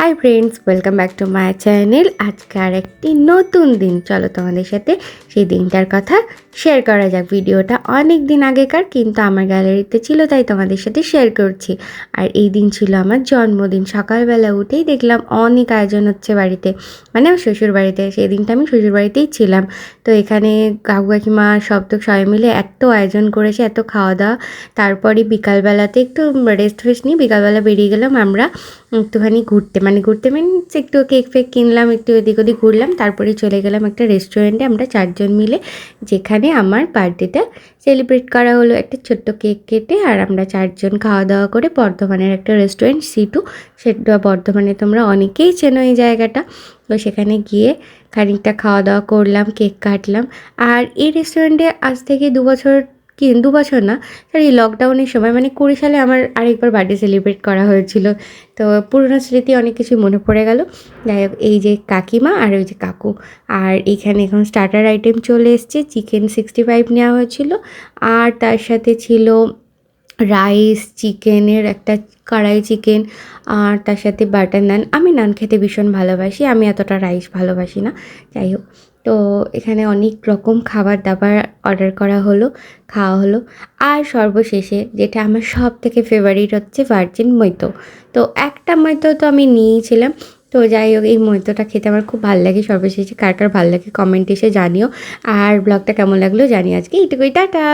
Hi friends, welcome back to my channel. আজকে আর একটি নতুন দিন, চলো তোমাদের সাথে সেই দিনটার কথা শেয়ার করা যাক। ভিডিওটা অনেক দিন আগেকার, কিন্তু আমার গ্যালারিতে ছিল তাই তোমাদের সাথে শেয়ার করছি। আর এই দিন ছিল আমার জন্মদিন। সকালবেলা উঠেই দেখলাম অনেক আয়োজন হচ্ছে বাড়িতে, মানে আমার শ্বশুর বাড়িতে। সেই দিনটা আমি শ্বশুর বাড়িতেই ছিলাম। তো এখানে কাকু কাকিমা সবাই মিলে এত আয়োজন করেছে, এত খাওয়া দাওয়া। তারপরে বিকালবেলাতে একটু রেস্ট ফেস্ট নিয়ে বিকালবেলা বেরিয়ে গেলাম আমরা একটুখানি ঘুরতে মিনস একটু কেক ফেক কিনলাম, একটু এদিক ওদিক ঘুরলাম। তারপরে চলে গেলাম একটা রেস্টুরেন্টে আমরা 4 জন মিলে, যেখানে আমার বার্থডেটা সেলিব্রেট করা হলো। একটা ছোট্ট কেক কেটে আর আমরা 4 জন খাওয়া দাওয়া করে বর্ধমানের একটা রেস্টুরেন্ট C2, সেটা বর্ধমানে তোমরা অনেকেই চেনো এই জায়গাটা। তো সেখানে গিয়ে খানিকটা খাওয়া দাওয়া করলাম, কেক কাটলাম। আর এই রেস্টুরেন্টে আজ থেকে 2 বছর, 2 বছর না, সরি, লকডাউনের সময় মানে 20 সালে আমার আরেকবার বার্থডে সেলিব্রেট করা হয়েছিল। তো পুরনো স্মৃতি অনেক কিছু মনে পড়ে গেল। যাই হোক, এই যে কাকিমা আর ওই যে কাকু। আর এখানে এখন স্টার্টার আইটেম চলে এসছে, চিকেন 65 নেওয়া হয়েছিল। আর তার সাথে ছিল রাইস, চিকেনের একটা কড়াই চিকেন, আর তার সাথে বাটার নান। আমি নান খেতে ভীষণ ভালোবাসি, আমি এতটা রাইস ভালোবাসি না। যাই হোক, তো এখানে অনেক রকম খাবার দাবার অর্ডার করা হলো, খাওয়া হলো। আর সর্বশেষে যেটা আমার সব থেকে ফেভারিট হচ্ছে ভার্জিন মৈতো। তো একটা মৈতো তো আমি নিয়েছিলাম। তো যাই হোক, এই মৈতোটা খেতে আমার খুব ভালো লাগে। সর্বশেষে কার কার ভালো লাগে কমেন্ট এসে জানিও। আর ব্লগটা কেমন লাগলো জানি। আজকে এইটুকুই, টাটা।